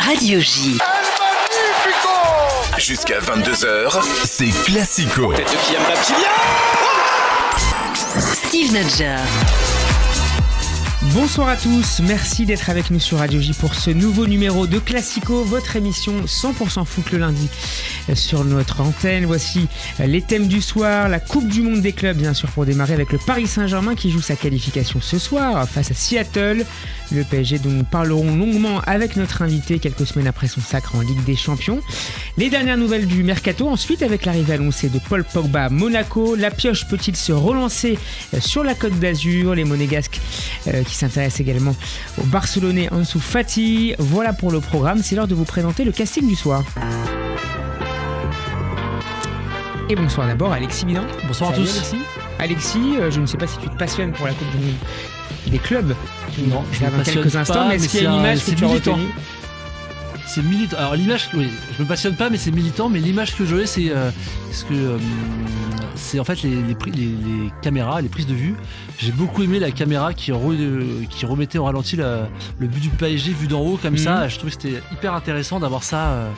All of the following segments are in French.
Radio J. Jusqu'à 22h, c'est Classico. Tête de Kylian Mbappé. Steve Nadjar. Bonsoir à tous, merci d'être avec nous sur Radio J pour ce nouveau numéro de Classico, votre émission 100% foot le lundi sur notre antenne. Voici les thèmes du soir, la Coupe du Monde des clubs bien sûr pour démarrer avec le Paris Saint-Germain qui joue sa qualification ce soir face à Seattle. Le PSG dont nous parlerons longuement avec notre invité quelques semaines après son sacre en Ligue des Champions. Les dernières nouvelles du Mercato, ensuite avec l'arrivée annoncée de Paul Pogba à Monaco. La pioche peut-il se relancer sur la Côte d'Azur? Les Monégasques qui s'intéressent également au Barcelonais Ansu Fati. Voilà pour le programme, c'est l'heure de vous présenter le casting du soir. Et bonsoir d'abord Alexis Bidan. Bonsoir. Salut, à tous. Alexis, je ne sais pas si tu te passionnes pour la Coupe du Monde des clubs. Non, je me passionne quelques instants, pas, mais est-ce qu'il y a une image que tu as retenue? C'est militant. Alors l'image, oui, je me passionne pas, mais c'est militant. Mais l'image que j'ai, c'est en fait les caméras, les prises de vue. J'ai beaucoup aimé la caméra qui remettait au ralenti le but du PSG vu d'en haut comme ça. Je trouvais que c'était hyper intéressant d'avoir ça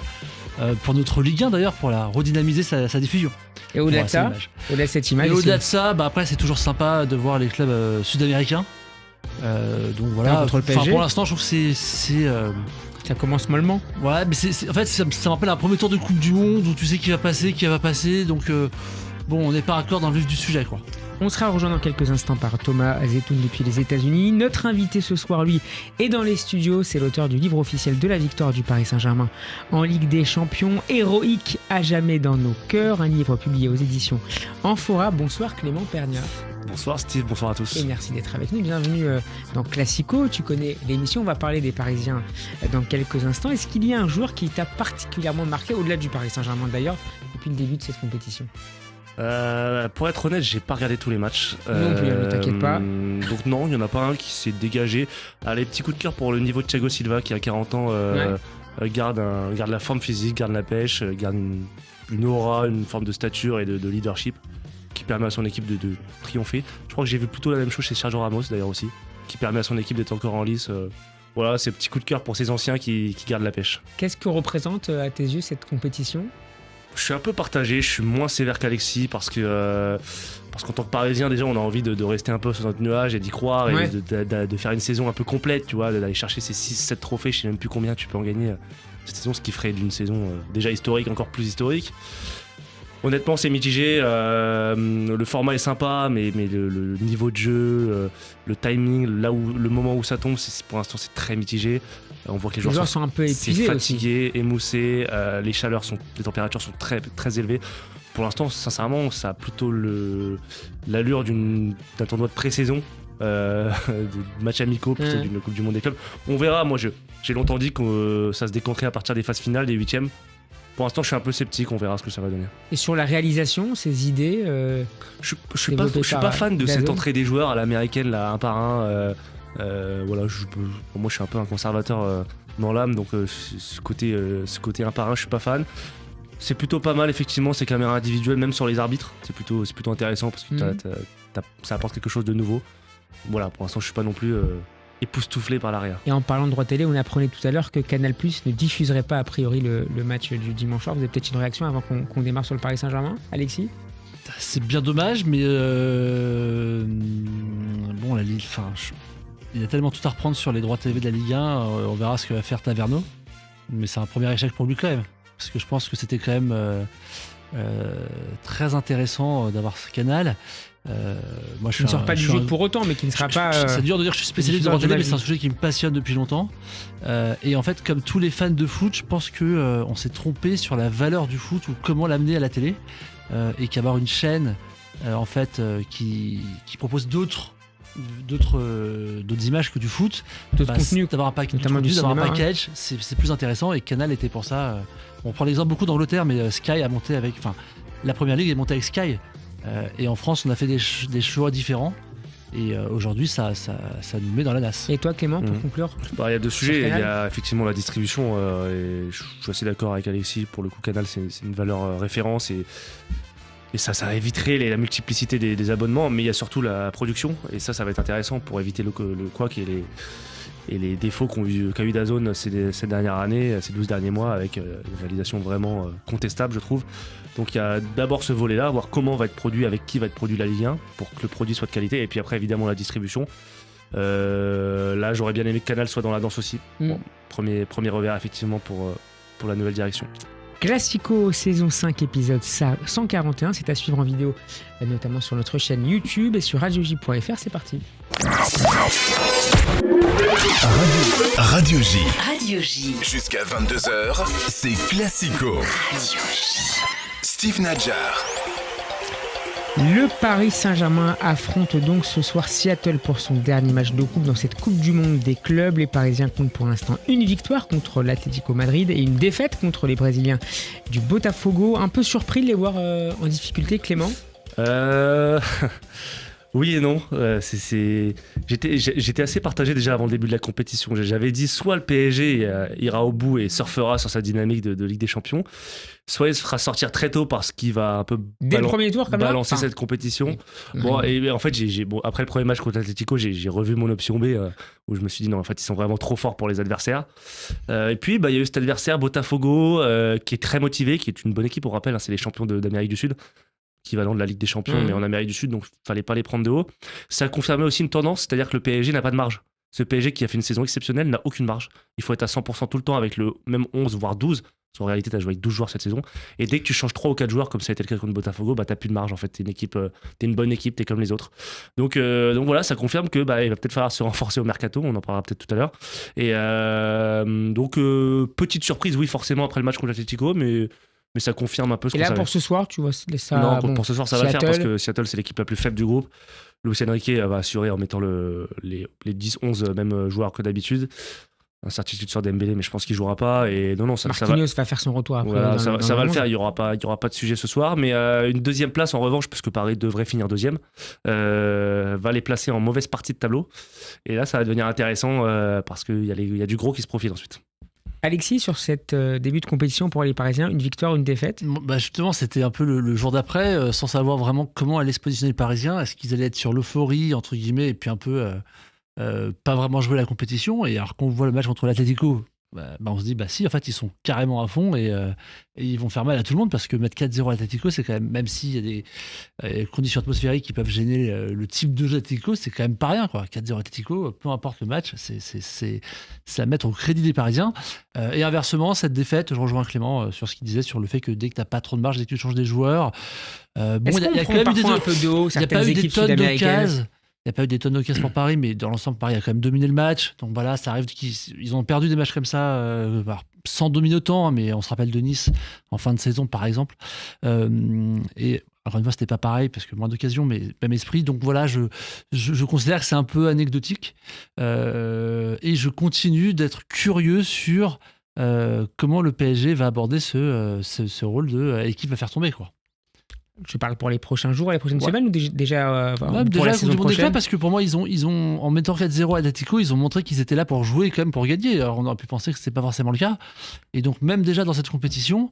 pour notre Ligue 1 d'ailleurs, pour la redynamiser sa diffusion. Et au-delà de ça, au-delà de cette image. Et au-delà de ça, après c'est toujours sympa de voir les clubs sud-américains. Donc voilà. Contre le PSG. Pour l'instant, je trouve que c'est ça commence mollement. Ouais, mais en fait, ça me rappelle un premier tour de Coupe du Monde où tu sais qui va passer. Donc, bon, on n'est pas raccord dans le vif du sujet, quoi. On sera rejoint dans quelques instants par Thomas Zetoun depuis les États-Unis. Notre invité ce soir, lui, est dans les studios. C'est l'auteur du livre officiel de la victoire du Paris Saint-Germain en Ligue des Champions. Héroïque à jamais dans nos cœurs. Un livre publié aux éditions Amphora. Bonsoir Clément Pernia. Bonsoir Steve, bonsoir à tous. Et merci d'être avec nous. Bienvenue dans Classico. Tu connais l'émission. On va parler des Parisiens dans quelques instants. Est-ce qu'il y a un joueur qui t'a particulièrement marqué, au-delà du Paris Saint-Germain d'ailleurs, depuis le début de cette compétition? Pour être honnête, j'ai pas regardé tous les matchs. Non plus, ne t'inquiète pas. Donc non, il n'y en a pas un qui s'est dégagé. Les petits coups de cœur pour le niveau de Thiago Silva qui a 40 ans, garde la forme physique, garde la pêche, garde une aura, une forme de stature et de leadership qui permet à son équipe de triompher. Je crois que j'ai vu plutôt la même chose chez Sergio Ramos d'ailleurs aussi, qui permet à son équipe d'être encore en lice. Voilà, ces petits coups de cœur pour ces anciens qui gardent la pêche. Qu'est-ce que représente à tes yeux cette compétition ? Je suis un peu partagé, je suis moins sévère qu'Alexis parce qu'en tant que Parisien déjà on a envie de rester un peu sur notre nuage et d'y croire et de faire une saison un peu complète, tu vois, d'aller chercher ces 6-7 trophées, je sais même plus combien tu peux en gagner cette saison, ce qui ferait d'une saison déjà historique encore plus historique. Honnêtement c'est mitigé, le format est sympa mais le niveau de jeu, le timing, le moment où ça tombe, pour l'instant c'est très mitigé. On voit que les joueurs sont un peu épuisés, fatigués, aussi. Émoussés, les températures sont très, très élevées. Pour l'instant, sincèrement, ça a plutôt l'allure d'un tournoi de pré-saison, de matchs amicaux plutôt d'une Coupe du Monde des clubs. On verra, moi j'ai longtemps dit que ça se décanterait à partir des phases finales, des huitièmes. Pour l'instant, je suis un peu sceptique, on verra ce que ça va donner. Et sur la réalisation, ces idées Je suis pas fan de cette entrée des joueurs à l'américaine, là, un par un. Voilà, moi je suis un peu un conservateur dans l'âme, donc ce côté un par un, je suis pas fan. C'est plutôt pas mal effectivement ces caméras individuelles, même sur les arbitres, c'est plutôt intéressant parce que ça apporte quelque chose de nouveau. Voilà, pour l'instant je suis pas non plus époustouflé par l'arrière. Et en parlant de droit télé, on apprenait tout à l'heure que Canal+ ne diffuserait pas a priori le match du dimanche soir. Vous avez peut-être une réaction avant qu'on démarre sur le Paris Saint-Germain, Alexis? C'est bien dommage, mais bon, la Ligue, il y a tellement tout à reprendre sur les droits TV de la Ligue 1, on verra ce que va faire Taverneau. Mais c'est un premier échec pour lui quand même. Parce que je pense que c'était quand même très intéressant d'avoir ce canal. Moi, je ne sors pas du jeu pour autant, mais qui ne sera pas... C'est dur de dire que je suis spécialiste de droits télé, mais c'est un sujet qui me passionne depuis longtemps. Et en fait, comme tous les fans de foot, je pense qu'on s'est trompé sur la valeur du foot ou comment l'amener à la télé. Et qu'avoir une chaîne en fait, qui propose d'autres images que du foot, d'autres contenus, d'avoir un package, c'est plus intéressant. Et Canal était pour ça. On prend l'exemple beaucoup d'Angleterre, mais Sky a monté avec, la première ligue est montée avec Sky, et en France on a fait des choix différents. Et aujourd'hui ça nous met dans la nasse. Et toi Clément, pour conclure? Il y a deux sujets, il y a effectivement la distribution, et je suis assez d'accord avec Alexis, pour le coup Canal c'est une valeur référence et ça éviterait la multiplicité des abonnements, mais il y a surtout la production, et ça va être intéressant pour éviter le couac et les défauts qu'a eu DAZN ces dernières années, ces 12 derniers mois, avec une réalisation vraiment contestable, je trouve. Donc il y a d'abord ce volet-là, voir comment va être produit, avec qui va être produit la Ligue 1, pour que le produit soit de qualité, et puis après évidemment la distribution. Là j'aurais bien aimé que Canal soit dans la danse aussi. Bon, premier revers effectivement pour la nouvelle direction. Classico saison 5 épisode 141, c'est à suivre en vidéo notamment sur notre chaîne YouTube et sur radioj.fr. C'est parti. Radio J. Radio J. Jusqu'à 22h, c'est Classico. Radio J. Steve Nadjar. Le Paris Saint-Germain affronte donc ce soir Seattle pour son dernier match de coupe dans cette Coupe du Monde des clubs. Les Parisiens comptent pour l'instant une victoire contre l'Atlético Madrid et une défaite contre les Brésiliens du Botafogo. Un peu surpris de les voir en difficulté, Clément ? Oui et non. J'étais assez partagé déjà avant le début de la compétition. J'avais dit soit le PSG ira au bout et surfera sur sa dynamique de Ligue des Champions, soit il se fera sortir très tôt parce qu'il va un peu dès le premier tour comme balancer cette compétition. Bon, et en fait, après le premier match contre l'Atlético, j'ai revu mon option B où je me suis dit non, en fait, ils sont vraiment trop forts pour les adversaires. Et puis, il y a eu cet adversaire Botafogo qui est très motivé, qui est une bonne équipe, on rappelle, c'est les champions d'Amérique du Sud. Équivalent de la Ligue des Champions, mais en Amérique du Sud, donc il fallait pas les prendre de haut. Ça a confirmé aussi une tendance, c'est-à-dire que le PSG n'a pas de marge. Ce PSG qui a fait une saison exceptionnelle n'a aucune marge. Il faut être à 100% tout le temps avec le même 11, voire 12. En réalité, tu as joué avec 12 joueurs cette saison. Et dès que tu changes 3 ou 4 joueurs, comme ça a été le cas contre Botafogo, tu n'as plus de marge en fait. Tu es une bonne équipe, tu es comme les autres. Donc voilà, ça confirme que il va peut-être falloir se renforcer au mercato, on en parlera peut-être tout à l'heure. Et donc, petite surprise, oui, forcément, après le match contre l'Atlético, mais ça confirme un peu ce qu'on savait. Et là, pour ce soir, tu vois ça. Non, pour ce soir, ça va le faire parce que Seattle, c'est l'équipe la plus faible du groupe. Luis Enrique va assurer en mettant les 10-11 mêmes joueurs que d'habitude. Incertitude sur Dembélé, mais je pense qu'il jouera pas. Et non, Marquinhos va faire son retour après. Voilà, ça va le faire. Il y aura pas de sujet ce soir. Mais une deuxième place, en revanche, parce que Paris devrait finir deuxième, va les placer en mauvaise partie de tableau. Et là, ça va devenir intéressant parce qu'il y a du gros qui se profile ensuite. Alexis, sur cette début de compétition pour les Parisiens, une victoire, une défaite ? Justement, c'était un peu le jour d'après, sans savoir vraiment comment allaient se positionner les Parisiens. Est-ce qu'ils allaient être sur l'euphorie, entre guillemets, et puis un peu pas vraiment jouer la compétition ? Et alors qu'on voit le match contre l'Atlético, on se dit, si, en fait, ils sont carrément à fond et ils vont faire mal à tout le monde parce que mettre 4-0 à l'Atlético, c'est quand même s'il y a des conditions atmosphériques qui peuvent gêner le type de jeu d'Atlético, c'est quand même pas rien, quoi. 4-0 à l'Atlético, peu importe le match, c'est à mettre au crédit des Parisiens. Et inversement, cette défaite, je rejoins Clément sur ce qu'il disait sur le fait que dès que t'as pas trop de marge, dès que tu changes des joueurs, il y a quand même eu un peu de haut, certaines équipes sud-américaines. Il n'y a pas eu des tonnes d'occasions pour Paris, mais dans l'ensemble, Paris a quand même dominé le match. Donc voilà, ça arrive qu'ils ont perdu des matchs comme ça, sans dominer autant, mais on se rappelle de Nice en fin de saison, par exemple. Et encore une fois, c'était pas pareil, parce que moins d'occasions, mais même esprit. Donc voilà, je considère que c'est un peu anecdotique. Et je continue d'être curieux sur comment le PSG va aborder ce rôle de équipe à faire tomber, quoi. Je parle pour les prochains jours, les prochaines semaines ou déjà pour déjà la saison prochaine. Parce que pour moi, ils ont en mettant 4-0 à Atletico, ils ont montré qu'ils étaient là pour jouer quand même pour gagner. Alors on aurait pu penser que c'était pas forcément le cas. Et donc même déjà dans cette compétition,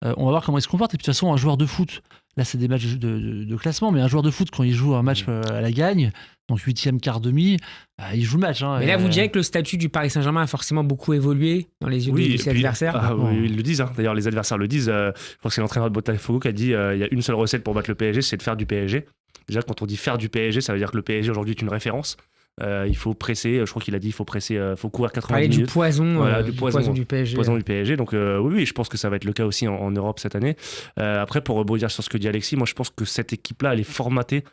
on va voir comment ils se comportent. Et puis de toute façon, un joueur de foot, là c'est des matchs de classement, mais un joueur de foot quand il joue un match à la gagne, donc 8e, quart, demi, il joue le match. Mais là, vous direz que le statut du Paris Saint-Germain a forcément beaucoup évolué dans les yeux de ses adversaires. Oui, ils le disent. D'ailleurs, les adversaires le disent. Je crois que c'est l'entraîneur de Botafogo qui a dit il y a une seule recette pour battre le PSG, c'est de faire du PSG. Déjà, quand on dit faire du PSG, ça veut dire que le PSG aujourd'hui est une référence. Il faut presser, je crois qu'il a dit il faut presser, faut courir 90 minutes. Du poison, du poison du PSG. Poison du PSG. Donc oui, je pense que ça va être le cas aussi en Europe cette année. Après, pour rebondir sur ce que dit Alexis, moi je pense que cette équipe-là, elle est formatée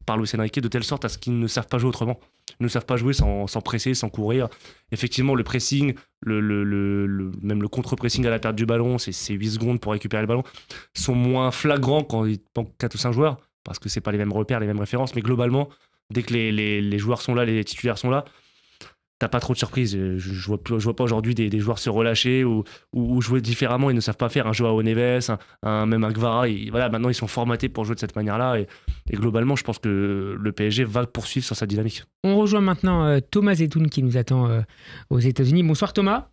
par Luis Enrique de telle sorte à ce qu'ils ne savent pas jouer autrement. Ils ne savent pas jouer sans presser, sans courir. Effectivement, le pressing, même le contre-pressing à la perte du ballon, c'est 8 secondes pour récupérer le ballon, sont moins flagrants quand il manque 4 ou 5 joueurs, parce que c'est pas les mêmes repères, les mêmes références, mais globalement, dès que les joueurs sont là, les titulaires sont là, t'as pas trop de surprises. Je vois pas aujourd'hui des joueurs se relâcher ou jouer différemment. Ils ne savent pas faire. Un Joao Neves, même un Guevara. Voilà, maintenant, ils sont formatés pour jouer de cette manière-là. Et globalement, je pense que le PSG va poursuivre sur sa dynamique. On rejoint maintenant Thomas Zetoun qui nous attend aux États-Unis. Bonsoir Thomas.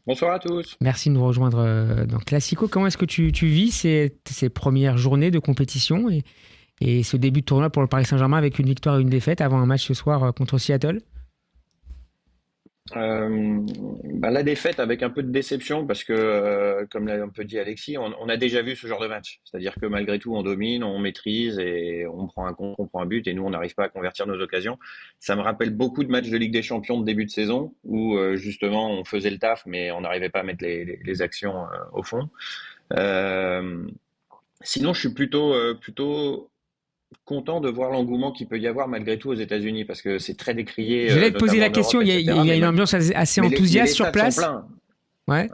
Bonsoir à tous. Merci de nous rejoindre dans Classico. Comment est-ce que tu vis ces premières journées de compétition et ce début de tournoi pour le Paris Saint-Germain avec une victoire et une défaite avant un match ce soir contre Seattle ? La défaite avec un peu de déception parce que, comme l'a un peu dit Alexis, on a déjà vu ce genre de match. C'est-à-dire que malgré tout, on domine, on maîtrise et on prend un contre, on prend un but et nous, on n'arrive pas à convertir nos occasions. Ça me rappelle beaucoup de matchs de Ligue des Champions de début de saison où justement on faisait le taf mais on n'arrivait pas à mettre les actions au fond. Euh, Sinon, je suis plutôt content de voir l'engouement qu'il peut y avoir malgré tout aux États-Unis parce que c'est très décrié, Je vais te poser notamment la en question, Europe, il y a, etc. il y a Mais, une ambiance assez mais les enthousiaste sur stades sont place. pleins. Ouais.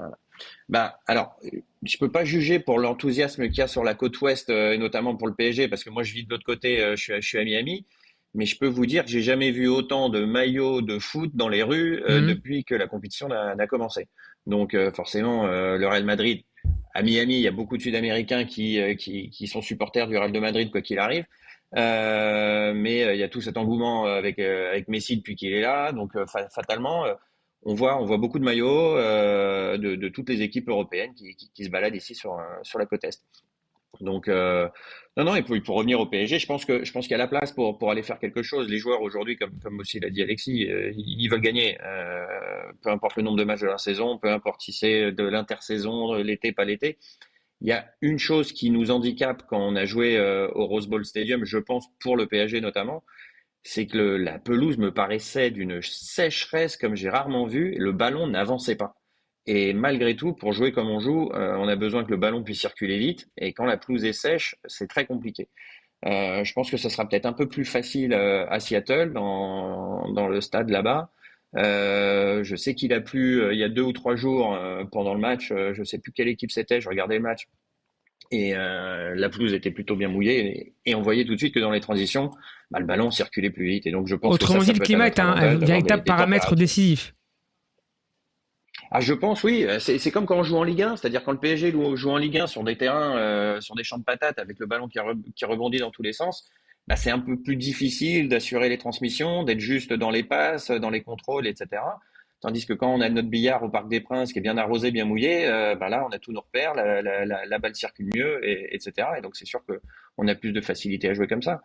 Alors, je peux pas juger pour l'enthousiasme qu'il y a sur la côte ouest, et notamment pour le PSG, parce que moi je vis de l'autre côté, je suis à Miami, mais je peux vous dire que j'ai jamais vu autant de maillots de foot dans les rues Mhm. depuis que la compétition n'a commencé. Donc forcément, le Real Madrid, à Miami, il y a beaucoup de Sud-Américains qui sont supporters du Real de Madrid, quoi qu'il arrive. Mais il y a tout cet engouement avec Messi depuis qu'il est là, donc fatalement. On voit beaucoup de maillots de toutes les équipes européennes qui se baladent ici sur la côte Est. Donc, non, et pour revenir au PSG, je pense qu'il y a la place pour aller faire quelque chose. Les joueurs aujourd'hui, comme aussi l'a dit Alexis, ils veulent gagner. Peu importe le nombre de matchs de la saison, peu importe si c'est de l'intersaison, l'été, pas l'été. Il y a une chose qui nous handicape quand on a joué au Rose Bowl Stadium, je pense pour le PSG notamment, c'est que la pelouse me paraissait d'une sécheresse comme j'ai rarement vu. Le ballon n'avançait pas. Et malgré tout, pour jouer comme on joue, on a besoin que le ballon puisse circuler vite. Et quand la pelouse est sèche, c'est très compliqué. Je pense que ça sera peut-être un peu plus facile à Seattle, dans le stade là-bas. Je sais qu'il a plu il y a 2 ou 3 jours pendant le match. Je sais plus quelle équipe c'était. Je regardais le match et la pelouse était plutôt bien mouillée et on voyait tout de suite que dans les transitions, le ballon circulait plus vite et donc je pense que Autrement dit, ça le peut être à climat est notre un avantage d'avoir véritable des paramètre températures. décisif. Ah, je pense, oui, c'est comme quand on joue en Ligue 1, c'est-à-dire quand le PSG joue en Ligue 1 sur des terrains, sur des champs de patates avec le ballon qui rebondit dans tous les sens, c'est un peu plus difficile d'assurer les transmissions, d'être juste dans les passes, dans les contrôles, etc. Tandis que quand on a notre billard au Parc des Princes qui est bien arrosé, bien mouillé, là on a tous nos repères, la balle circule mieux, etc. Et donc c'est sûr que on a plus de facilité à jouer comme ça.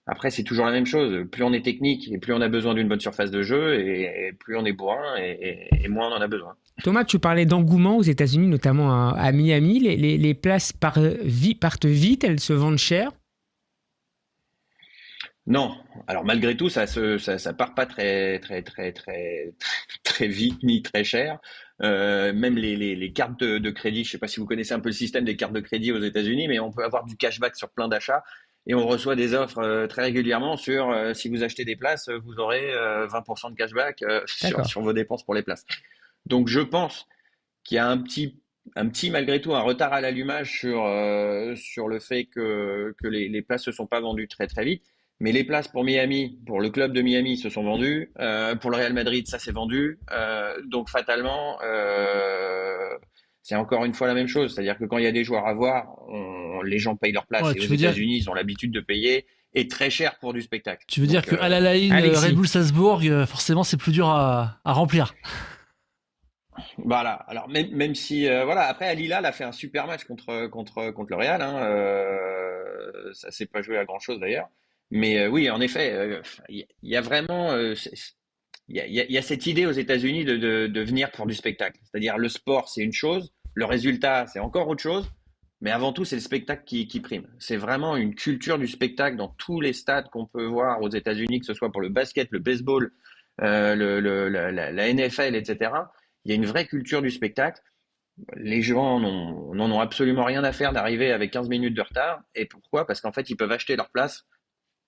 Après, c'est toujours la même chose. Plus on est technique et plus on a besoin d'une bonne surface de jeu et plus on est bourrin et moins on en a besoin. Thomas, tu parlais d'engouement aux États-Unis, notamment à Miami. Les places partent vite, elles se vendent cher. Non, alors malgré tout, ça part pas très vite ni très cher. Même les cartes de crédit, je sais pas si vous connaissez un peu le système des cartes de crédit aux États-Unis, mais on peut avoir du cashback sur plein d'achats et on reçoit des offres très régulièrement sur si vous achetez des places, vous aurez 20% de cashback D'accord. sur vos dépenses pour les places. Donc je pense qu'il y a un petit malgré tout un retard à l'allumage sur le fait que les places ne se sont pas vendues très très vite. Mais les places pour Miami, pour le club de Miami, se sont vendues. Pour le Real Madrid, ça s'est vendu. Donc fatalement, c'est encore une fois la même chose. C'est-à-dire que quand il y a des joueurs à voir, les gens payent leur place. Ouais, Et aux tu veux dire, États-Unis, ils ont l'habitude de payer et très cher pour du spectacle. tu veux dire Donc que Al Ahly, Alexis. Red Bull Salzbourg, forcément, c'est plus dur à remplir. voilà. Alors même si voilà. Après, Al Hilal a fait un super match contre le Real. Hein. Ça s'est pas joué à grand chose d'ailleurs. Mais oui, en effet, il y a vraiment il y a cette idée aux États-Unis de venir pour du spectacle. C'est-à-dire le sport, c'est une chose, le résultat, c'est encore autre chose. Mais avant tout, c'est le spectacle qui prime. C'est vraiment une culture du spectacle dans tous les stades qu'on peut voir aux États-Unis, que ce soit pour le basket, le baseball, la NFL, etc. Il y a une vraie culture du spectacle. Les gens n'en ont absolument rien à faire d'arriver avec 15 minutes de retard. Et pourquoi? Parce qu'en fait, ils peuvent acheter leur place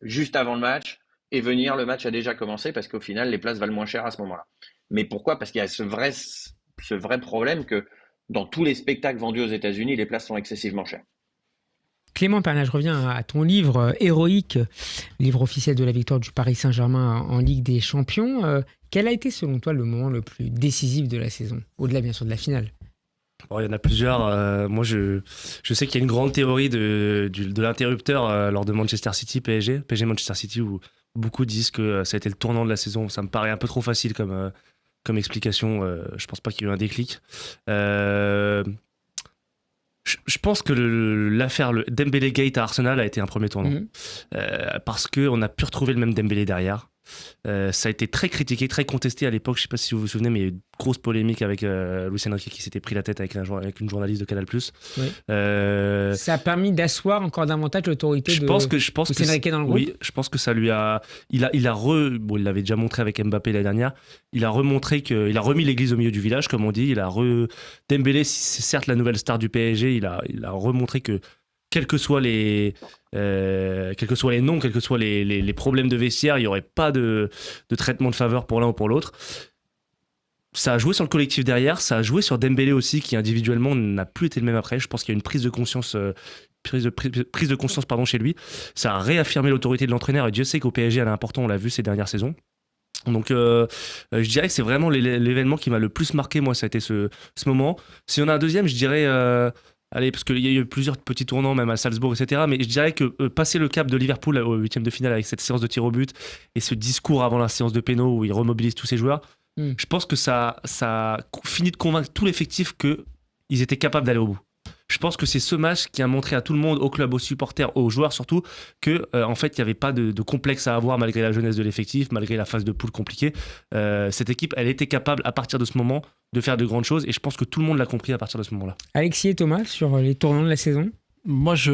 juste avant le match et venir, le match a déjà commencé parce qu'au final, les places valent moins cher à ce moment-là. Mais pourquoi? Parce qu'il y a ce vrai problème que dans tous les spectacles vendus aux États-Unis, les places sont excessivement chères. Clément Pernin, je reviens à ton livre héroïque, livre officiel de la victoire du Paris Saint-Germain en Ligue des Champions. Quel a été selon toi le moment le plus décisif de la saison, au-delà bien sûr de la finale? Bon, il y en a plusieurs. Moi, je sais qu'il y a une grande théorie de l'interrupteur lors de Manchester City PSG Manchester City où beaucoup disent que ça a été le tournant de la saison. Ça me paraît un peu trop facile comme explication. Je pense pas qu'il y ait eu un déclic. Je pense que l'affaire Dembélé Gate à Arsenal a été un premier tournant. Parce qu'on a pu retrouver le même Dembélé derrière. Ça a été très critiqué, très contesté à l'époque. Je sais pas si vous vous souvenez, mais il y a eu une grosse polémique avec Luis Enrique qui s'était pris la tête avec une journaliste de Canal+. Oui. Euh, Ça a permis d'asseoir encore davantage l'autorité de je pense que Luis Enrique dans le groupe. oui, je pense que ça lui a il l'avait déjà montré avec Mbappé l'année dernière. Il a remis l'église au milieu du village, comme on dit. Dembélé, c'est certes la nouvelle star du PSG, il a remontré que quels que soient les noms, quels que soient les problèmes de vestiaire, il n'y aurait pas de traitement de faveur pour l'un ou pour l'autre. Ça a joué sur le collectif derrière, ça a joué sur Dembélé aussi, qui individuellement n'a plus été le même après. Je pense qu'il y a une prise de conscience chez lui. Ça a réaffirmé l'autorité de l'entraîneur, et Dieu sait qu'au PSG, elle est important, on l'a vu ces dernières saisons. Donc je dirais que c'est vraiment l'événement qui m'a le plus marqué, moi, ça a été ce moment. Si on a un deuxième, je dirais... Allez, parce qu'il y a eu plusieurs petits tournants, même à Salzbourg, etc. Mais je dirais que passer le cap de Liverpool au 8e de finale avec cette séance de tir au but et ce discours avant la séance de pénaux où il remobilise tous ses joueurs, je pense que ça a fini de convaincre tout l'effectif qu'ils étaient capables d'aller au bout. Je pense que c'est ce match qui a montré à tout le monde, au club, aux supporters, aux joueurs surtout, que en fait il n'y avait pas de complexe à avoir malgré la jeunesse de l'effectif, malgré la phase de poule compliquée. Cette équipe, elle était capable à partir de ce moment de faire de grandes choses, et je pense que tout le monde l'a compris à partir de ce moment-là. Alexis et Thomas, sur les tournants de la saison? Moi, c'est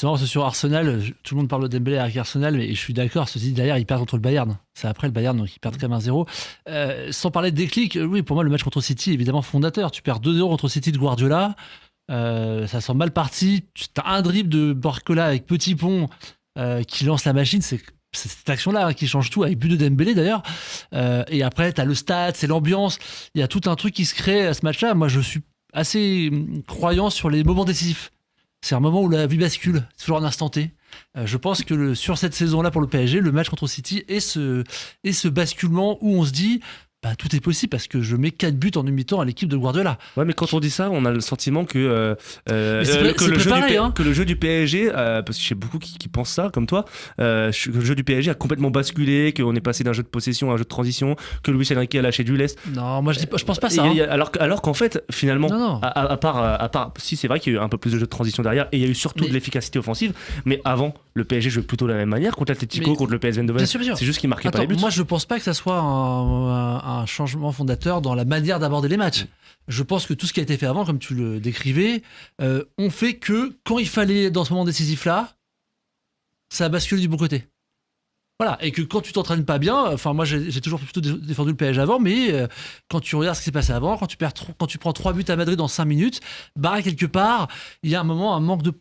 marrant, c'est sur Arsenal, tout le monde parle de Dembélé avec Arsenal, mais je suis d'accord, ceci derrière, ils perdent contre le Bayern. C'est après le Bayern, donc ils perdent quand même 1-0. Sans parler de déclic, oui, pour moi, le match contre City, évidemment fondateur. Tu perds 2-0 contre City de Guardiola, ça sent mal parti. Tu as un dribble de Barcola avec Petit Pont qui lance la machine, c'est cette action-là qui change tout, avec but de Dembélé d'ailleurs. Et après, tu as le stade, c'est l'ambiance. Il y a tout un truc qui se crée à ce match-là. Moi, je suis assez croyant sur les moments décisifs. C'est un moment où la vie bascule, c'est toujours un instant T. Je pense que sur cette saison-là pour le PSG, le match contre City est ce basculement où on se dit tout est possible parce que je mets 4 buts en mi-temps à l'équipe de Guardiola. Ouais, mais quand on dit ça, on a le sentiment que le jeu du PSG, parce que je sais beaucoup qui pensent ça, comme toi, que le jeu du PSG a complètement basculé, qu'on est passé d'un jeu de possession à un jeu de transition, que Luis Enrique a lâché du lest. Non, moi je pense pas ça. Alors qu'en fait, finalement, non. À part, si c'est vrai qu'il y a eu un peu plus de jeu de transition derrière, et il y a eu surtout de l'efficacité offensive, mais avant, le PSG jouait plutôt de la même manière contre l'Atlético, contre le PSV Eindhoven. C'est juste qu'il marquait pas les buts. Moi, je pense pas que ça soit un changement fondateur dans la manière d'aborder les matchs. Je pense que tout ce qui a été fait avant, comme tu le décrivais, on fait que quand il fallait, dans ce moment décisif-là, ça a basculé du bon côté. Voilà, et que quand tu t'entraînes pas bien, enfin moi j'ai toujours plutôt défendu le PSG avant, mais quand tu regardes ce qui s'est passé avant, quand tu prends 3 buts à Madrid en 5 minutes, quelque part, il y a un moment, un manque de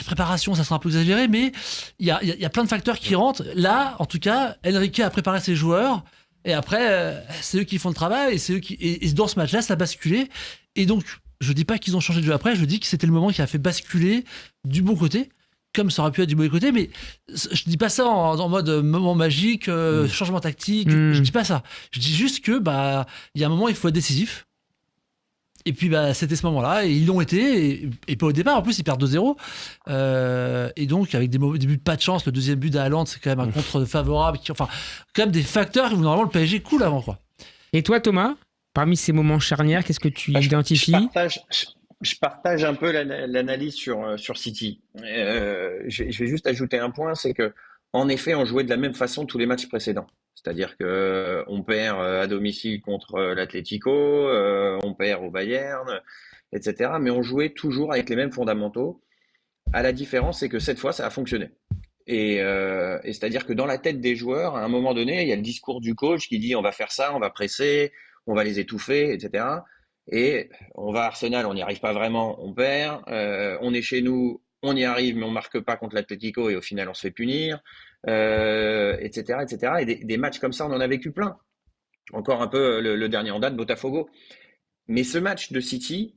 préparation, ça sera un peu exagéré, mais il y a plein de facteurs qui rentrent. Là, en tout cas, Enrique a préparé ses joueurs. Et après, c'est eux qui font le travail, et c'est eux et dans ce match-là, ça a basculé. Et donc, je dis pas qu'ils ont changé de jeu après, je dis que c'était le moment qui a fait basculer du bon côté, comme ça aurait pu être du mauvais côté, mais je dis pas ça en mode moment magique, changement tactique, je dis pas ça. Je dis juste que, il y a un moment, il faut être décisif. Et puis c'était ce moment-là, et ils l'ont été, et pas au départ, en plus ils perdent 2-0. Et donc avec des buts pas de chance, le deuxième but d'Haaland, c'est quand même un contre favorable, quand même des facteurs où normalement le PSG coule avant, quoi. Et toi Thomas, parmi ces moments charnières, qu'est-ce que tu identifies? Je partage un peu l'analyse sur City. Je vais juste ajouter un point, c'est que en effet, on jouait de la même façon tous les matchs précédents. C'est-à-dire que on perd à domicile contre l'Atlético, on perd au Bayern, etc. Mais on jouait toujours avec les mêmes fondamentaux. À la différence, c'est que cette fois, ça a fonctionné. Et c'est-à-dire que dans la tête des joueurs, à un moment donné, il y a le discours du coach qui dit on va faire ça, on va presser, on va les étouffer, etc. Et on va à Arsenal, on n'y arrive pas vraiment, on perd. On est chez nous, on y arrive, mais on marque pas contre l'Atlético et au final, on se fait punir. Etc., etc. Et des matchs comme ça, on en a vécu plein. Encore un peu le dernier en date, Botafogo. Mais ce match de City,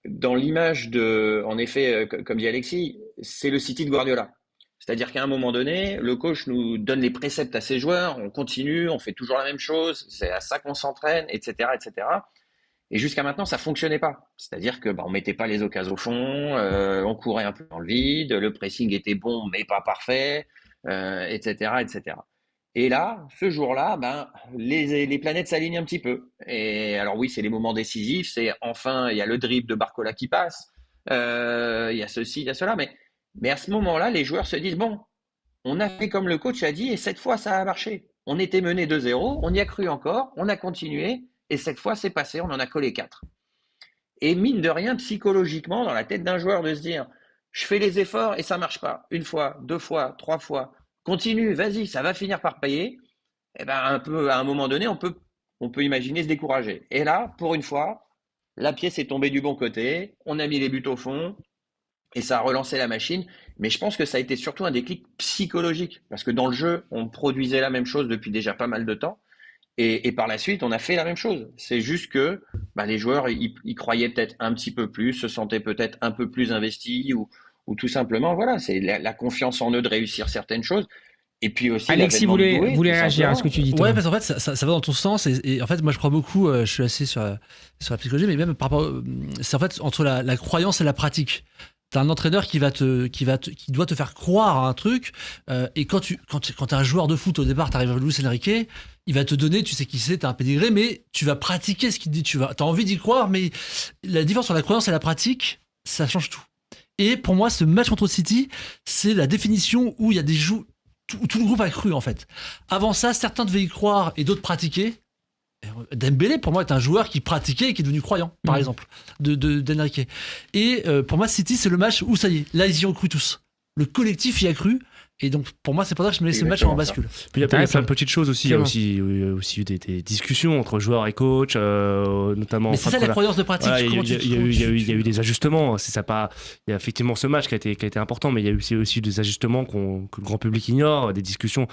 dans l'image en effet, comme dit Alexis, c'est le City de Guardiola. C'est-à-dire qu'à un moment donné, le coach nous donne les préceptes à ses joueurs, on continue, on fait toujours la même chose, c'est à ça qu'on s'entraîne, etc., etc. Et jusqu'à maintenant, ça fonctionnait pas. C'est-à-dire que on mettait pas les occasions au fond, on courait un peu dans le vide, le pressing était bon mais pas parfait. Etc., etc. Et là, ce jour-là, les planètes s'alignent un petit peu. Et alors oui, c'est les moments décisifs, c'est enfin, il y a le dribble de Barcola qui passe, il y a ceci, il y a cela, mais à ce moment-là, les joueurs se disent, bon, on a fait comme le coach a dit, et cette fois, ça a marché. on était mené 2-0, on y a cru encore, on a continué, et cette fois, c'est passé, on en a collé 4. Et mine de rien, psychologiquement, dans la tête d'un joueur, de se dire, je fais les efforts et ça marche pas. 1 fois, 2 fois, 3 fois. Continue, vas-y, ça va finir par payer. Et ben, à un moment donné, on peut imaginer se décourager. Et là, pour une fois, la pièce est tombée du bon côté, on a mis les buts au fond, et ça a relancé la machine. Mais je pense que ça a été surtout un déclic psychologique, parce que dans le jeu, on produisait la même chose depuis déjà pas mal de temps. Et par la suite, on a fait la même chose. C'est juste que les joueurs, ils croyaient peut-être un petit peu plus, se sentaient peut-être un peu plus investis, ou tout simplement, voilà, c'est la confiance en eux de réussir certaines choses. Et puis aussi, Alexis voulait réagir à ce que tu dis, toi. Ouais, parce qu'en fait, ça va dans ton sens. Et en fait, moi, je crois beaucoup, je suis assez sur la psychologie, mais même par rapport. C'est en fait entre la croyance et la pratique. T'as un entraîneur qui doit te faire croire à un truc, et quand t'es un joueur de foot au départ, t'arrives à Luis Enrique, il va te donner, tu sais qui c'est, t'as un pédigré, mais tu vas pratiquer ce qu'il te dit, t'as envie d'y croire, mais la différence entre la croyance et la pratique, ça change tout. Et pour moi, ce match contre City, c'est la définition où il y a des joueurs, tout le groupe a cru en fait. Avant ça, certains devaient y croire et d'autres pratiquer. Dembélé, pour moi, est un joueur qui pratiquait et qui est devenu croyant, par exemple, d'Enrique. Et pour moi, City, c'est le match où ça y est, là, ils y ont cru tous. Le collectif y a cru. Et donc, pour moi, c'est pour ça que je me laisse ce match en bascule. Puis il y a plein de petites choses aussi. Il y a aussi eu des discussions entre joueurs et coach, notamment. Mais c'est ça la croyance de pratique. Il y a eu des ajustements. Il y a effectivement ce match qui a été important, mais il y a eu aussi des ajustements que le grand public ignore, des discussions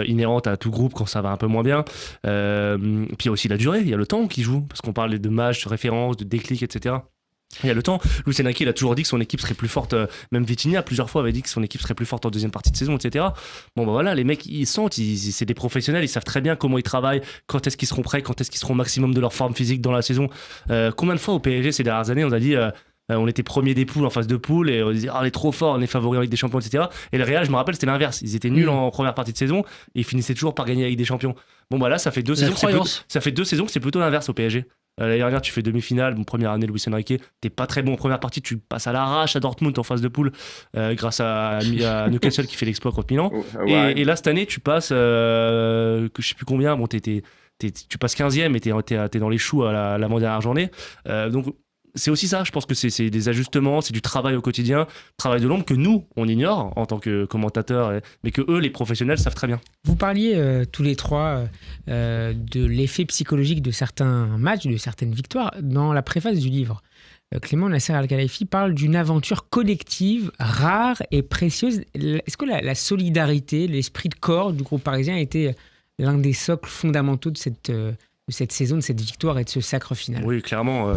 inhérentes à tout groupe quand ça va un peu moins bien. Puis il y a aussi la durée, il y a le temps qui joue, parce qu'on parle de matchs, de références, de déclics, etc. Il y a le temps. Luis Enrique, il a toujours dit que son équipe serait plus forte. Même Vitinha, plusieurs fois, avait dit que son équipe serait plus forte en deuxième partie de saison, etc. Bon, voilà, les mecs, ils sentent, c'est des professionnels, ils savent très bien comment ils travaillent, quand est-ce qu'ils seront prêts, quand est-ce qu'ils seront au maximum de leur forme physique dans la saison. Combien de fois au PSG ces dernières années, on a dit, on était premier des poules en phase de poule, et on disait, on est trop fort, on est favori avec des champions, etc. Et le Real, je me rappelle, c'était l'inverse. Ils étaient nuls en première partie de saison, et ils finissaient toujours par gagner avec des champions. Bon, voilà, ça fait 2 saisons que c'est plutôt l'inverse au PSG. L'année dernière, tu fais demi-finale, première année de Luis Enrique, t'es pas très bon en première partie, tu passes à l'arrache à Dortmund en phase de poule, grâce à Newcastle qui fait l'exploit contre Milan. Et là, cette année, tu passes, que je sais plus combien, bon, tu passes 15e et t'es dans les choux à la dernière journée. Donc, c'est aussi ça, je pense que c'est des ajustements, c'est du travail au quotidien, travail de l'ombre que nous, on ignore en tant que commentateurs, mais que eux, les professionnels, savent très bien. Vous parliez tous les trois de l'effet psychologique de certains matchs, de certaines victoires. Dans la préface du livre, Clément Nasser Al-Khelaifi parle d'une aventure collective rare et précieuse. Est-ce que la solidarité, l'esprit de corps du groupe parisien a été l'un des socles fondamentaux de cette saison, de cette victoire et de ce sacre final? Oui, clairement,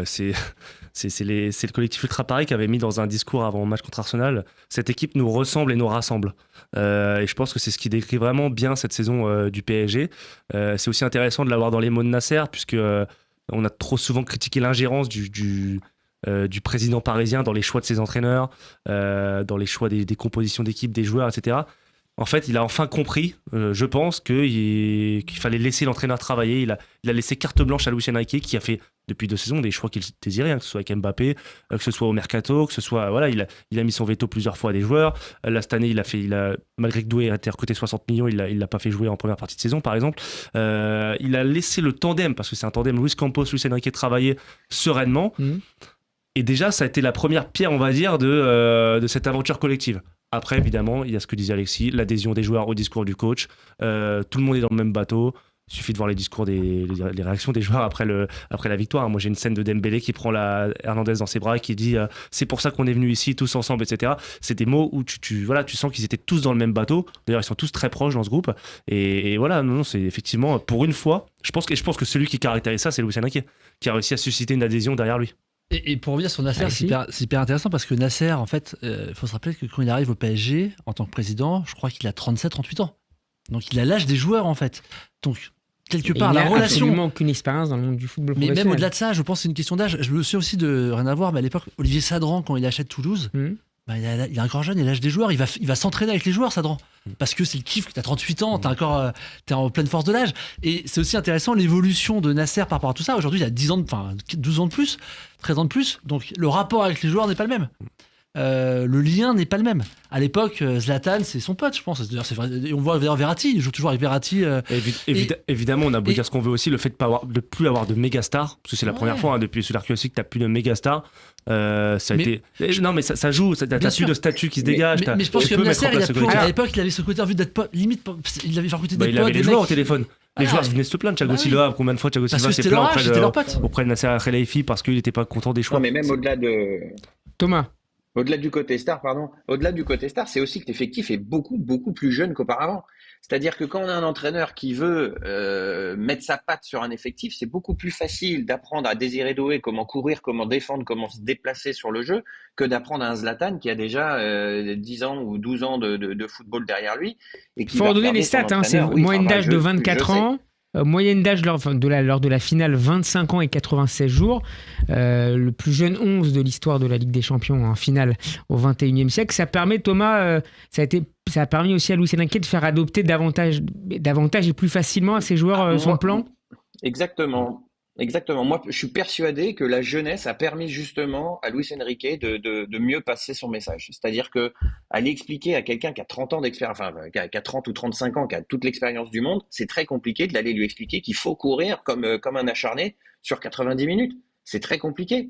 c'est le collectif Ultra Paris qui avait mis dans un discours avant le match contre Arsenal, cette équipe nous ressemble et nous rassemble. Et je pense que c'est ce qui décrit vraiment bien cette saison du PSG. C'est aussi intéressant de l'avoir dans les mots de Nasser, puisque on a trop souvent critiqué l'ingérence du président parisien dans les choix de ses entraîneurs, dans les choix des compositions d'équipe, des joueurs, etc. En fait, il a enfin compris, je pense, qu'il fallait laisser l'entraîneur travailler. Il a laissé carte blanche à Luis Enrique, qui a fait depuis 2 saisons des choix qu'il désirait, que ce soit avec Mbappé, que ce soit au Mercato, que ce soit, voilà, il a mis son veto plusieurs fois à des joueurs. Là, cette année, malgré que Doué a été recruté 60 millions, il l'a pas fait jouer en première partie de saison, par exemple. Il a laissé le tandem, parce que c'est un tandem, Luis Campos, Luis Enrique, travailler sereinement. Et déjà, ça a été la première pierre, on va dire, de cette aventure collective. Après, évidemment, il y a ce que disait Alexis, l'adhésion des joueurs au discours du coach. Tout le monde est dans le même bateau. Il suffit de voir les discours, les réactions des joueurs après la victoire. Moi, j'ai une scène de Dembélé qui prend Hernandez dans ses bras et qui dit c'est pour ça qu'on est venus ici, tous ensemble, etc. C'est des mots où tu sens qu'ils étaient tous dans le même bateau. D'ailleurs, ils sont tous très proches dans ce groupe. Et voilà, non, c'est effectivement, pour une fois, je pense que celui qui caractérise ça, c'est Luis Enrique, qui a réussi à susciter une adhésion derrière lui. Et pour revenir sur Nasser, c'est hyper intéressant parce que Nasser, en fait, il faut se rappeler que quand il arrive au PSG, en tant que président, je crois qu'il a 37-38 ans. Donc il a l'âge des joueurs, en fait. Donc, quelque part, la relation. Il n'a absolument aucune expérience dans le monde du football professionnel. Mais même au-delà de ça, je pense que c'est une question d'âge. Je me souviens aussi de rien à voir, mais à l'époque, Olivier Sadran, quand il achète Toulouse, il est encore jeune, il a l'âge des joueurs, il va s'entraîner avec les joueurs, Sadran. Parce que c'est le kiff, que t'as 38 ans, t'es en pleine force de l'âge. Et c'est aussi intéressant l'évolution de Nasser par rapport à tout ça. Aujourd'hui, il a 12 ans de plus, 13 ans de plus, donc le rapport avec les joueurs n'est pas le même. le lien n'est pas le même. À l'époque, Zlatan, c'est son pote, je pense. D'ailleurs, c'est vrai. Et on voit Verratti, il joue toujours avec Verratti. Évidemment, on a beau dire ce qu'on veut aussi, le fait de plus avoir de méga stars, parce que c'est la première fois depuis Solar Q aussi que t'as plus de méga stars. Ça a été. Non, mais ça joue. T'as plus de statut qui se dégage. Mais je pense que Nasser, à l'époque, il avait ce côté envie d'être pote, limite, il avait genre côté des potes. Il avait les joueurs au téléphone. Les joueurs venaient se plaindre. Thiago Silva, combien de fois Thiago Silva s'est plaint auprès de Nasser Al-Khelaifi parce qu'il n'était pas content des choix. Non, mais même au-delà de. Thomas. Au-delà du côté star, c'est aussi que l'effectif est beaucoup, beaucoup plus jeune qu'auparavant. C'est-à-dire que quand on a un entraîneur qui veut mettre sa patte sur un effectif, c'est beaucoup plus facile d'apprendre à Désiré Doué comment courir, comment défendre, comment se déplacer sur le jeu, que d'apprendre à un Zlatan qui a déjà 10 ans ou 12 ans de football derrière lui. Il faut redonner les stats, c'est moyenne d'âge de 24 ans. Moyenne d'âge lors de la finale, 25 ans et 96 jours. Le plus jeune 11 de l'histoire de la Ligue des Champions en finale au 21e siècle. Ça permet, Thomas, ça a permis aussi à Luis Enrique de faire adopter davantage et plus facilement à ses joueurs son plan. Exactement. Moi, je suis persuadé que la jeunesse a permis justement à Luis Enrique de mieux passer son message. C'est-à-dire que aller expliquer à quelqu'un qui a 30 ans d'expérience, qui a 30 ou 35 ans, qui a toute l'expérience du monde, c'est très compliqué de l'aller lui expliquer qu'il faut courir comme un acharné sur 90 minutes. C'est très compliqué.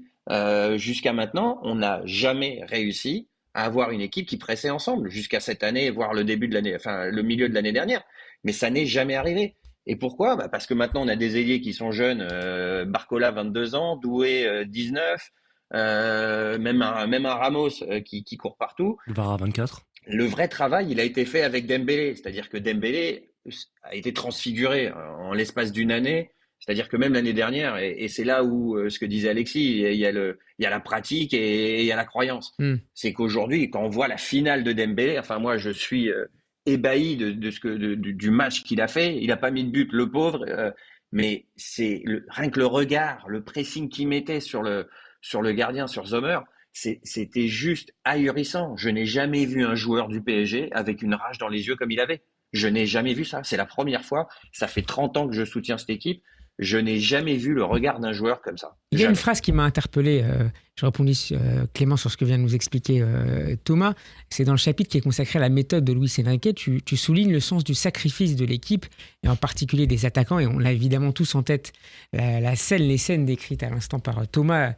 Jusqu'à maintenant, on n'a jamais réussi à avoir une équipe qui pressait ensemble jusqu'à cette année, voire le milieu de l'année dernière. Mais ça n'est jamais arrivé. Et pourquoi ? Parce que maintenant, on a des ailiers qui sont jeunes, Barcola, 22 ans, Doué, 19, même un Ramos qui court partout. Vara, 24. Le vrai travail, il a été fait avec Dembélé. C'est-à-dire que Dembélé a été transfiguré en l'espace d'une année. C'est-à-dire que même l'année dernière, et c'est là où, ce que disait Alexis, il y a la pratique et il y a la croyance. C'est qu'aujourd'hui, quand on voit la finale de Dembélé, moi, je suis... ébahi du match qu'il a fait. Il n'a pas mis de but, le pauvre, mais c'est rien que le regard, le pressing qu'il mettait sur le gardien, sur Sommer, c'était juste ahurissant. Je n'ai jamais vu un joueur du PSG avec une rage dans les yeux comme il avait. Je n'ai jamais vu ça. C'est la première fois. Ça fait 30 ans que je soutiens cette équipe. Je n'ai jamais vu le regard d'un joueur comme ça. Il y a une phrase qui m'a interpellé, je répondis Clément sur ce que vient de nous expliquer Thomas, c'est dans le chapitre qui est consacré à la méthode de Luis Enrique, tu soulignes le sens du sacrifice de l'équipe, et en particulier des attaquants, et on l'a évidemment tous en tête, les scènes décrites à l'instant par Thomas,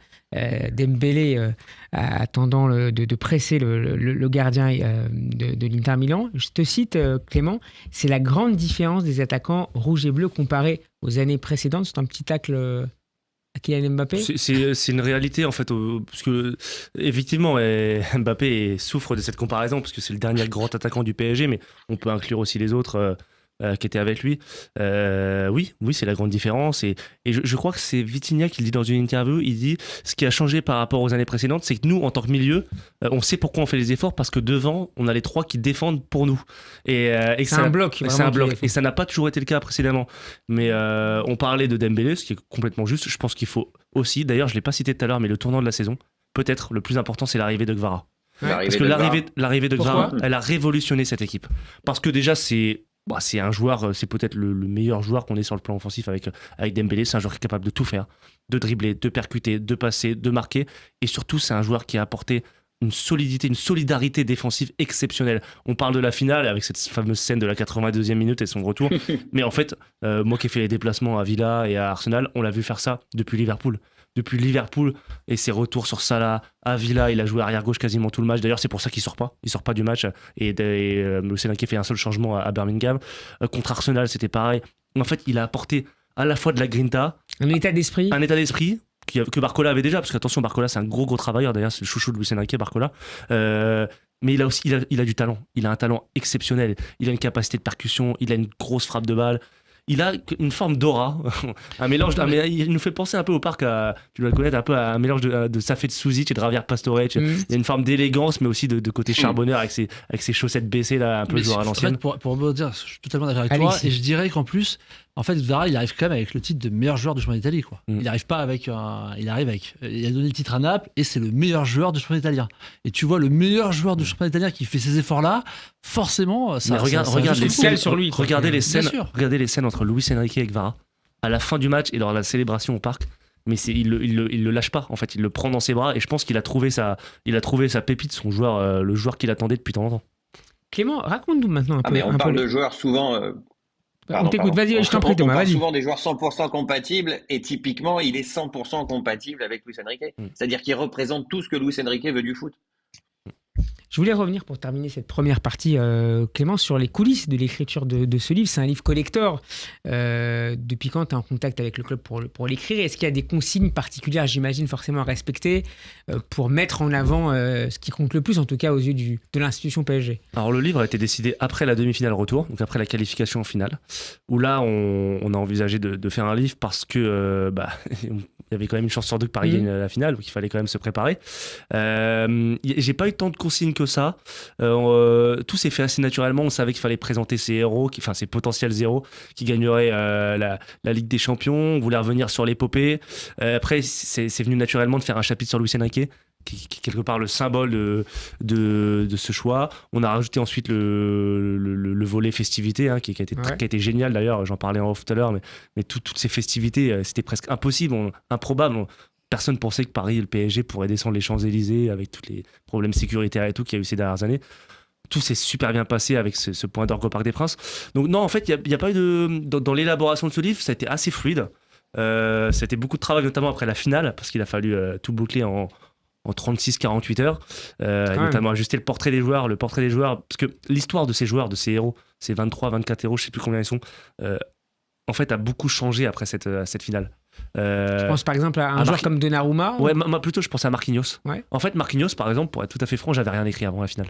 Dembélé attendant de presser le gardien de l'Inter Milan. Je te cite Clément, c'est la grande différence des attaquants rouges et bleus comparés aux années précédentes. C'est un petit tacle à Kylian Mbappé. C'est une réalité en fait, parce que effectivement Mbappé souffre de cette comparaison parce que c'est le dernier grand attaquant du PSG, mais on peut inclure aussi les autres qui étaient avec lui. Oui, c'est la grande différence. Et je crois que c'est Vitinha qui le dit dans une interview. Il dit ce qui a changé par rapport aux années précédentes, c'est que nous, en tant que milieu, on sait pourquoi on fait les efforts, parce que devant, on a les trois qui défendent pour nous. C'est un bloc. C'est un bloc. Et ça n'a pas toujours été le cas précédemment. Mais on parlait de Dembélé, ce qui est complètement juste. Je pense qu'il faut aussi, d'ailleurs, je ne l'ai pas cité tout à l'heure, mais le tournant de la saison, peut-être le plus important, c'est l'arrivée de Gvara. Parce que l'arrivée de Gvara, elle a révolutionné cette équipe. Parce que déjà, c'est un joueur, c'est peut-être le meilleur joueur qu'on ait sur le plan offensif avec Dembélé. C'est un joueur qui est capable de tout faire, de dribbler, de percuter, de passer, de marquer. Et surtout, c'est un joueur qui a apporté une solidité, une solidarité défensive exceptionnelle. On parle de la finale avec cette fameuse scène de la 82e minute et son retour. Mais en fait, moi qui ai fait les déplacements à Villa et à Arsenal, on l'a vu faire ça depuis Liverpool. Depuis Liverpool et ses retours sur Salah à Villa, il a joué arrière gauche quasiment tout le match. D'ailleurs, c'est pour ça qu'il sort pas du match. Et Luis Enrique fait un seul changement à Birmingham. Contre Arsenal, c'était pareil. En fait, il a apporté à la fois de la grinta, un état d'esprit que Barcola avait déjà, parce qu'attention, Barcola c'est un gros travailleur. D'ailleurs, c'est le chouchou de Luis Enrique, Barcola. Mais il a du talent. Il a un talent exceptionnel. Il a une capacité de percussion. Il a une grosse frappe de balle. Il a une forme d'aura, un mélange. Il nous fait penser un peu au parc, tu dois le connaître, un peu à un mélange de Safet Suzic et de Javier Pastore. Il y a une forme d'élégance, mais aussi de côté charbonneur avec ses chaussettes baissées, là, un peu joueur à l'ancienne. En fait, pour me dire, je suis totalement d'accord avec toi. Et je dirais qu'en plus, en fait, Vara, il arrive quand même avec le titre de meilleur joueur du championnat d'Italie, quoi. Il n'arrive pas avec il a donné le titre à Naples et c'est le meilleur joueur du championnat italien. Et tu vois le meilleur joueur du championnat italien qui fait ces efforts-là, forcément, ça. Regarde les scènes sur lui. Regardez les scènes sûr. Regardez les scènes entre Luis Enrique et Gvara à la fin du match et lors de la célébration au parc. mais il le lâche pas. En fait, il le prend dans ses bras et je pense qu'il a trouvé sa pépite, son joueur, le joueur qu'il attendait depuis tant longtemps. Clément, raconte-nous maintenant un peu. Mais on parle de joueurs souvent. On t'écoute, vas-y, je t'en prie, Thomas, on parle vas-y. souvent des joueurs 100% compatibles et typiquement, il est 100% compatible avec Luis Enrique. C'est-à-dire qu'il représente tout ce que Luis Enrique veut du foot. Je voulais revenir pour terminer cette première partie, Clément, sur les coulisses de l'écriture de ce livre. C'est un livre collector. Depuis quand tu es en contact avec le club pour l'écrire? Est-ce qu'il y a des consignes particulières, j'imagine, forcément à respecter pour mettre en avant ce qui compte le plus, en tout cas aux yeux de l'institution PSG? Alors le livre a été décidé après la demi-finale retour, donc après la qualification en finale, où là on a envisagé de faire un livre parce que il y avait quand même une chance sur deux que Paris gagne la finale, donc il fallait quand même se préparer. J'ai pas eu tant de consignes que ça. Tout s'est fait assez naturellement. On savait qu'il fallait présenter ces héros, ces potentiels héros qui gagneraient la Ligue des Champions. On voulait revenir sur l'épopée. Après, c'est venu naturellement de faire un chapitre sur Luis Enrique, qui est quelque part le symbole de ce choix. On a rajouté ensuite le volet festivité, qui a été génial d'ailleurs. J'en parlais en off tout à l'heure, mais toutes ces festivités, c'était presque impossible, improbable. Personne pensait que Paris et le PSG pourraient descendre les Champs-Élysées avec tous les problèmes sécuritaires et tout qu'il y a eu ces dernières années. Tout s'est super bien passé avec ce point d'orgue au Parc des Princes. Donc non, en fait, il n'y a pas eu dans l'élaboration de ce livre, ça a été assez fluide. C'était beaucoup de travail, notamment après la finale, parce qu'il a fallu tout boucler en 36-48 heures, notamment ajuster le portrait des joueurs, parce que l'histoire de ces joueurs, de ces héros, ces 23-24 héros, je ne sais plus combien ils sont, en fait, a beaucoup changé après cette finale. Je pense par exemple à un joueur comme Donnarumma. Ouais, moi plutôt je pensais à Marquinhos. Ouais. En fait, Marquinhos, par exemple, pour être tout à fait franc, j'avais rien écrit avant la finale.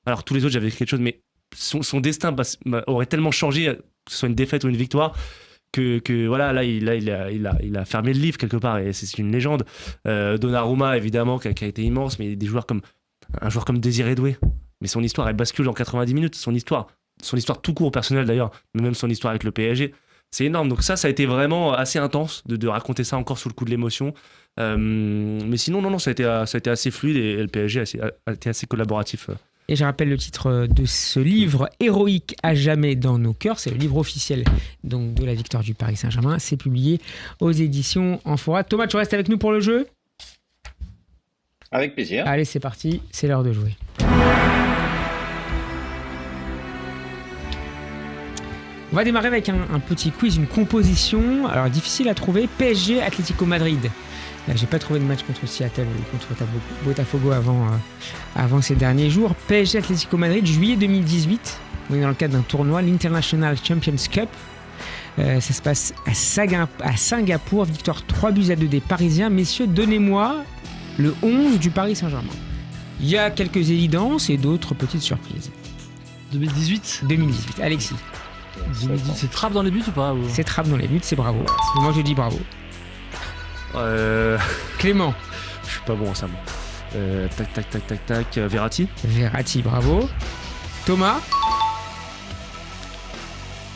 Alors tous les autres, j'avais écrit quelque chose, mais son destin aurait tellement changé, que ce soit une défaite ou une victoire, que voilà, là il a fermé le livre quelque part et c'est une légende. Donnarumma, évidemment, qui a été immense, mais un joueur comme Désiré Doué, mais son histoire elle bascule en 90 minutes. Son histoire tout court personnel d'ailleurs, mais même son histoire avec le PSG. C'est énorme, donc ça a été vraiment assez intense de raconter ça encore sous le coup de l'émotion. Mais sinon, non, ça a été assez fluide et le PSG a été assez collaboratif. Et je rappelle le titre de ce livre, Héroïque à jamais dans nos cœurs. C'est le livre officiel donc, de la victoire du Paris Saint-Germain. C'est publié aux éditions Amphora. Thomas, tu restes avec nous pour le jeu? Avec plaisir. Allez, c'est parti, c'est l'heure de jouer. On va démarrer avec un petit quiz, une composition. Alors, difficile à trouver. PSG, Atlético Madrid. Là, j'ai pas trouvé de match contre Seattle ou contre Botafogo avant ces derniers jours. PSG, Atlético Madrid, juillet 2018. On est dans le cadre d'un tournoi, l'International Champions Cup. Ça se passe à Singapour. Victoire 3-2 des Parisiens. Messieurs, donnez-moi le 11 du Paris Saint-Germain. Il y a quelques évidences et d'autres petites surprises. 2018. Alexis. 2018, c'est Trapp dans les buts ou pas? C'est Trapp dans les buts, c'est bravo. Moi je dis bravo. Clément. Je suis pas bon en ça, moi. Tac. Verratti, bravo. Thomas.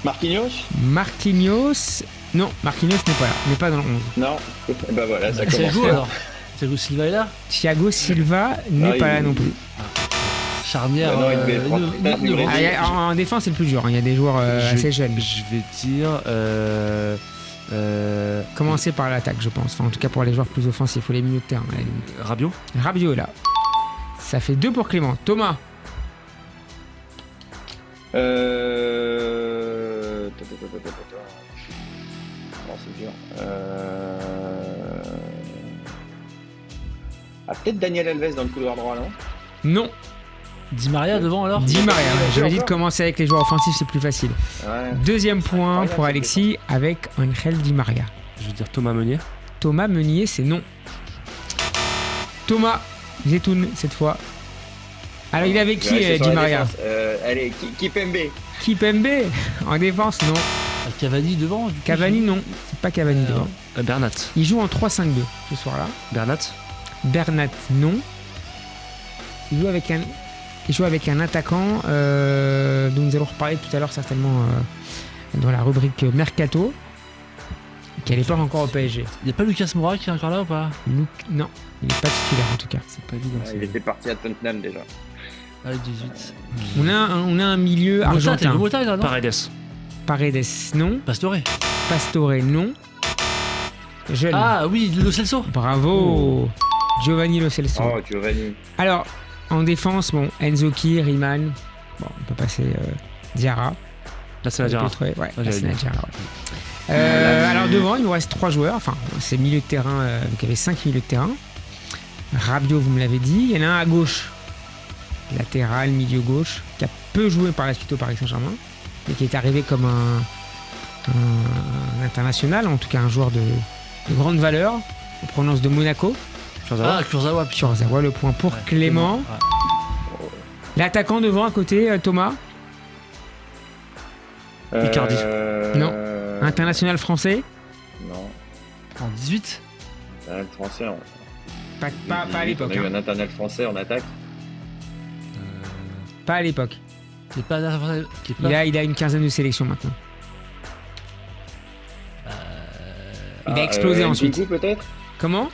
Marquinhos. Non, Marquinhos n'est pas là. N'est pas dans le 11. Non. Bah voilà, ça commence. Thiago alors. Thiago Silva est là. Thiago Silva n'est pas là non plus. Charnière. En défense, c'est le plus dur. Il y a des joueurs assez jeunes. Je vais dire. Commencer par l'attaque, je pense. Enfin, en tout cas, pour les joueurs plus offensifs, il faut les milieux de terrain. Rabiot est là. Ça fait 2 pour Clément. Thomas. C'est dur. Peut-être Daniel Alves dans le couloir droit, non? Non. Di Maria devant alors? Di Maria, j'avais dit de commencer avec les joueurs offensifs, c'est plus facile. Ouais. Deuxième point pour Alexis avec Angel Di Maria. Je veux dire Thomas Meunier. Thomas Meunier, c'est non. Thomas Zetoun, cette fois. Alors il est avec qui Di Maria? Allez, Kipembe. Kipembe en défense, non. Cavani devant? Cavani, non. C'est pas Cavani devant. Bernat. Il joue en 3-5-2 ce soir-là. Bernat, non. Il joue avec un attaquant dont nous allons reparler tout à l'heure certainement dans la rubrique Mercato, qui n'est pas encore au PSG. Il n'y a pas Lucas Moura qui est encore là ou pas? Non, il n'est pas titulaire en tout cas. C'est pas évident. Il était parti à Tottenham déjà. Ah, 18. On a un milieu argentin. Paredes, non. Pastore, non. jeune. Ah oui, Lo Celso. Bravo, Giovanni Lo Celso. Oh, Giovanni. Alors, en défense, bon, Enzoki, Riemann. Bon, on peut passer Diarra. Là, c'est la Diarra. Ouais, j'allais Lassana dire. Diarra, ouais. Alors devant, il nous reste 3 joueurs. Enfin, c'est milieu de terrain. Donc il y avait 5 milieux de terrain. Rabiot, vous me l'avez dit. Il y en a un à gauche. Latéral, milieu gauche. Qui a peu joué par la suite au Paris Saint-Germain. Mais qui est arrivé comme un international. En tout cas, un joueur de grande valeur. En provenance de Monaco. Ah, Kurzawa. Kurzawa, le point pour Clément. Ouais. L'attaquant devant à côté, Thomas. Icardi. Non. International français. Non. En 18. International français. Pas à l'époque. On a eu Hein. un international français en attaque. Pas à l'époque. Qui est pas qui est pas... Il a une quinzaine de sélections maintenant. Il a explosé ensuite. Nkunku peut-être. Comment?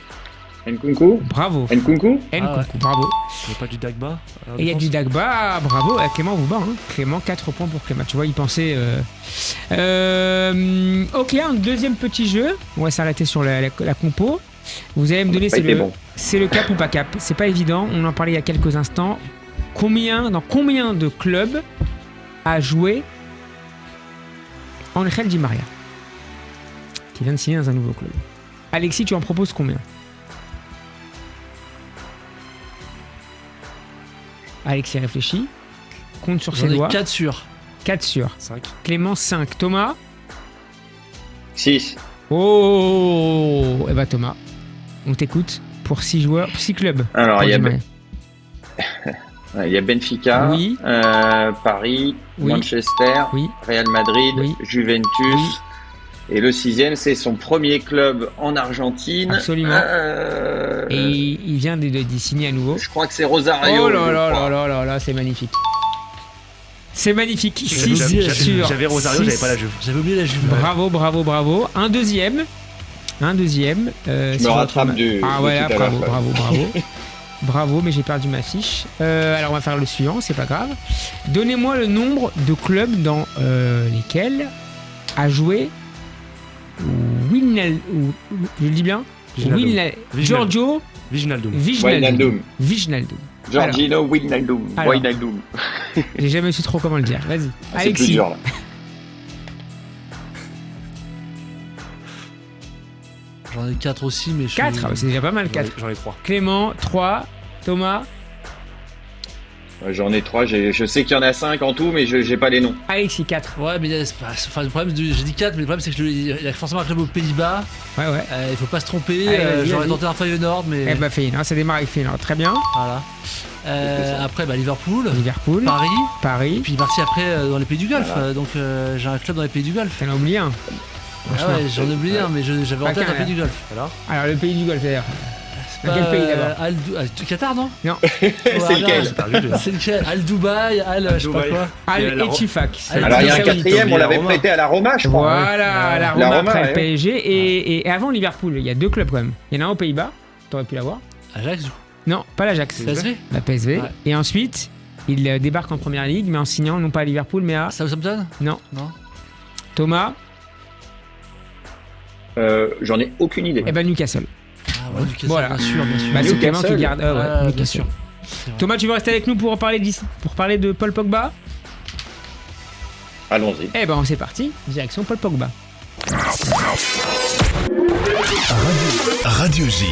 Nkunku. Bravo. Nkunku. Nkunku, bravo. Il n'y a pas du Dagba. Et il y a du Dagba, bravo. Clément vous bat. Hein. Clément, 4 points pour Clément. Tu vois, il pensait. Ok, un deuxième petit jeu. On va s'arrêter sur la compo. Vous allez me donner, c'est le cap ou pas cap. C'est pas évident. On en parlait il y a quelques instants. Dans combien de clubs a joué Angel Di Maria, qui vient de signer dans un nouveau club? Alexis, tu en proposes combien? Alexis réfléchit, compte sur ses doigts. 4 sur. 4 sur. 5. Clément, 5. Thomas? 6. Oh, et bah Thomas, on t'écoute pour 6 joueurs, 6 clubs. Alors, il y a Di Maria. Il y a Benfica, Oui. Paris, Oui. Manchester, Oui. Real Madrid, Oui. Juventus. Oui. Et le 6e, c'est son premier club en Argentine. Absolument. Et il vient d'y signer à nouveau. Je crois que c'est Rosario. Oh là je là crois. là là là, c'est magnifique. C'est magnifique. J'avais Rosario, j'avais pas la Juve. J'avais oublié la Juve. Bravo. Un deuxième. Je me rattrape du. Ah de voilà, tout à l'heure, quoi. bravo. Bravo, mais j'ai perdu ma fiche. Alors on va faire le suivant, c'est pas grave. Donnez-moi le nombre de clubs dans lesquels a joué je le dis bien, Giorgio Wijnaldum. Wijnaldum. Giorgino Wijnaldum. Alors. Wijnaldum. J'ai jamais su trop comment le dire. Vas-y. Ah, c'est plus Alexis. dur là. J'en ai 4 aussi, mais je 4, c'est déjà pas mal. 4. J'en ai 3. Clément, 3. Thomas. J'en ai 3. Je sais qu'il y en a 5 en tout, mais je n'ai pas les noms. Alexis, 4. Ouais, mais le problème, j'ai dit 4, mais le problème, c'est que il y a forcément un club aux Pays-Bas. Ouais. Il faut pas se tromper. Allez, vas-y, J'aurais vas-y. tenté un Feyenoord, mais. Eh bah, Feyenoord, ça démarre avec Feyenoord. Très bien. Voilà. Après, Liverpool, Liverpool. Paris. Puis parti après dans les pays du Golfe. Voilà. Donc j'ai un club dans les pays du Golfe. T'en as oublié un. Ah ouais, j'en ai oublié un, mais j'avais en tête un pays du Golfe. Voilà. Alors, le pays du Golfe, d'ailleurs. Dans quel pays d'abord? Qatar, non? Non. C'est lequel? C'est lequel? Al Dubaï, je sais pas quoi. Al Ettifaq. Alors il y a un Saoudite. 4e, on l'avait Roma. prêté à la Roma, je crois. Voilà, la La Roma Roma, après le ouais. PSG et avant Liverpool. Il y a 2 clubs quand même. Il y en a un aux Pays-Bas, t'aurais pu l'avoir. Ajax, Non, pas l'Ajax. PSV. La PSV. Ouais. Et ensuite, il débarque en première ligue, mais en signant non pas à Liverpool, mais à. Southampton? Non. Non. Thomas, J'en ai aucune idée. et ben Newcastle. Ah ouais, Newcastle, Voilà. bien sûr. Bah, c'est Clément qui Newcastle. garde. Ouais, Bien Newcastle. sûr. C'est vrai. Thomas, tu veux rester avec nous pour parler de Paul Pogba? Allons-y. Eh ben, c'est parti. Direction Paul Pogba. Radio J.